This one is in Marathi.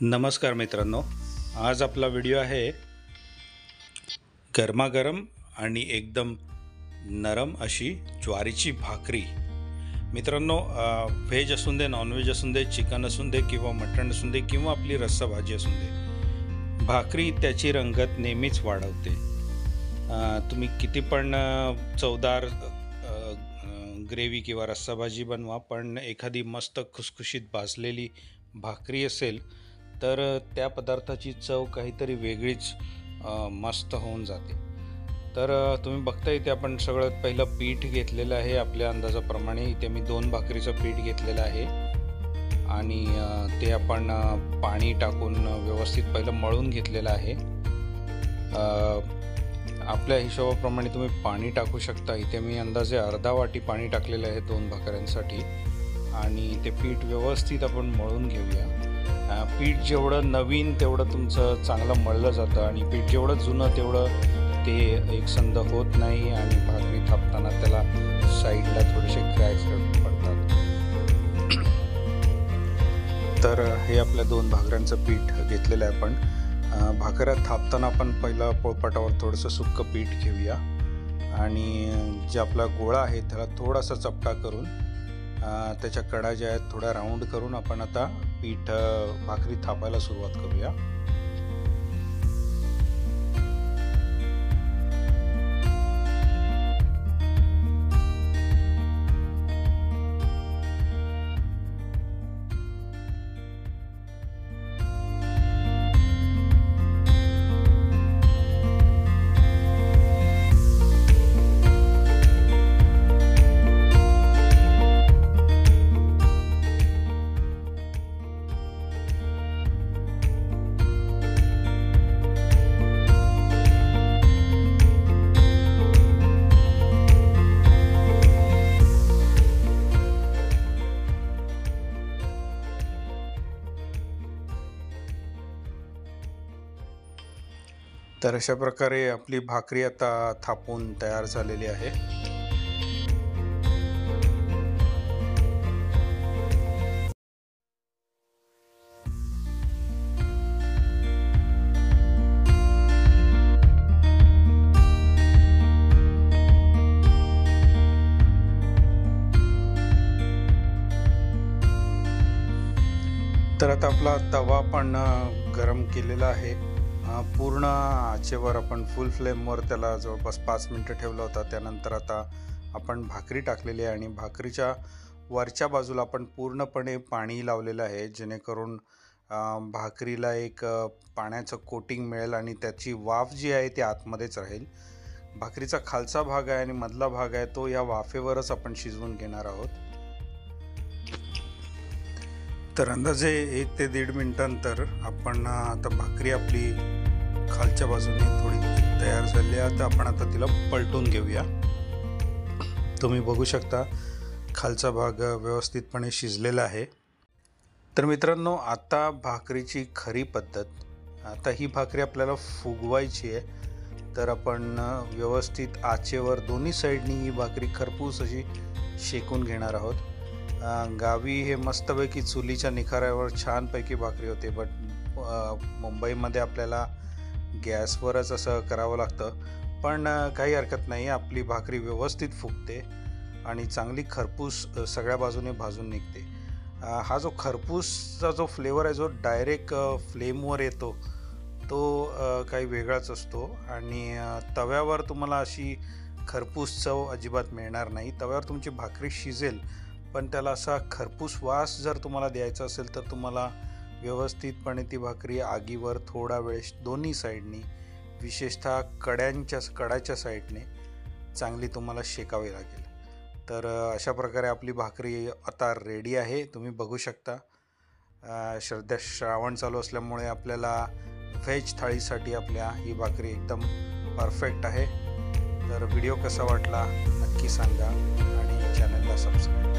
नमस्कार मित्रांनो, आज आपला व्हिडिओ आहे गरमागरम आणि एकदम नरम अशी ज्वारीची भाकरी। मित्रांनो, व्हेज असून दे, नॉनव्हेज असून दे, चिकन असून दे किंवा मटण असून दे किंवा आपली रस्सा भाजी असून दे, भाकरी त्याची रंगत नेहमीच वाढवते। तुम्ही किती पण चवदार ग्रेव्ही किंवा रस्सा भाजी बनवा, पण एखादी मस्त खुसखुशीत भाजलेली भाकरी असेल तर त्या पदार्थाची चव काहीतरी वेगळीच मस्त होऊन जाते। तर तुम्ही बघता इथे आपण सगळ्यात पहिलं पीठ घेतलेलं आहे आपल्या अंदाजाप्रमाणे। इथे मी 2 भाकरीचं पीठ घेतलेलं आहे आणि ते आपण पाणी टाकून व्यवस्थित पहिलं मळून घेतलेलं आहे। आपल्या हिशोबाप्रमाणे तुम्ही पाणी टाकू शकता। इथे मी अंदाजे अर्धा वाटी पाणी टाकलेलं आहे 2 भाकऱ्यांसाठी आणि ते पीठ व्यवस्थित आपण मळून घेऊया। पीठ जेवढं नवीन तेवढं तुमचं चांगलं मळलं जातं आणि पीठ जेवढं जुनं तेवढं ते एकसंध होत नाही आणि भाकरी थापताना त्याला साईडला थोडेसे क्रॅक्स पडतात। तर हे आपल्या 2 भाकऱ्यांचं पीठ घेतलेलं आहे आपण। भाकऱ्या थापताना आपण पहिला पोळपाटावर थोडंसं सुक्कं पीठ घेऊया आणि जे आपला गोळा आहे त्याला थोडासा चपटा करून त्याच्या कडा ज्या आहेत थोड्या राऊंड करून आपण आता पीठ भाकरी थापायला सुरुवात करूया। तर अशा प्रकारे आपली भाकरी आता थापून तयार झालेली आहे। तर आता आपला तवा पण गरम केलेला आहे। पूर्ण आचेवर आपण फुल फ्लेमवर त्याला जवळपास 5 मिनिटं ठेवलं होतं। त्यानंतर आता आपण भाकरी टाकलेली आहे आणि भाकरीच्या वरच्या बाजूला आपण पूर्णपणे पाणी लावलेलं आहे, जेणेकरून भाकरीला एक पाण्याचं कोटिंग मिळेल आणि त्याची वाफ जी आहे ती आतमध्येच राहील। भाकरीचा खालचा भाग आहे आणि मधला भाग आहे तो या वाफेवरच आपण शिजवून घेणार आहोत। तर अंदाजे 1 ते 1.5 मिनिटांतर आपण आता भाकरी आपली खालच्या बाजूने थोडी तयार झाली आहे। आता आपण आता तिला पलटून घेऊया। तुम्ही बघू शकता खालचा भाग व्यवस्थितपणे शिजलेला आहे। तर मित्रांनो, आता भाकरीची खरी पद्धत, आता ही भाकरी आपल्याला फुगवायची आहे। तर आपण व्यवस्थित आचेवर दोन्ही साईडनी ही भाकरी खरपूस अशी शेकून घेणार आहोत। गावी हे मस्तपैकी चुलीच्या निखाऱ्यावर छानपैकी भाकरी होते, बट मुंबईमध्ये आपल्याला गॅसवरच असं करावं लागतं। पण काही हरकत नाही, आपली भाकरी व्यवस्थित फुगते आणि चांगली खरपूस सगळ्या बाजूने भाजून निघते। हा जो खरपूसचा जो फ्लेवर आहे जो डायरेक्ट फ्लेमवर येतो तो काही वेगळाच असतो आणि तव्यावर तुम्हाला अशी खरपूस चव अजिबात मिळणार नाही। तव्यावर तुमची भाकरी शिजेल, पण त्याला असा खरपूस वास जर तुम्हाला द्यायचा असेल तर तुम्हाला व्यवस्थितपणे ती भाकरी आगीवर थोडा वेळ दोन्ही साईडनी, विशेषतः कडाच्या साईडने चांगली तुम्हाला शेकावी लागेल। तर अशा प्रकारे आपली भाकरी आता रेडी आहे, तुम्ही बघू शकता। सध्या श्रावण चालू असल्यामुळे आपल्याला व्हेज थाळीसाठी आपल्या ही भाकरी एकदम परफेक्ट आहे। तर व्हिडिओ कसा वाटला नक्की सांगा आणि चॅनलला सबस्क्राईब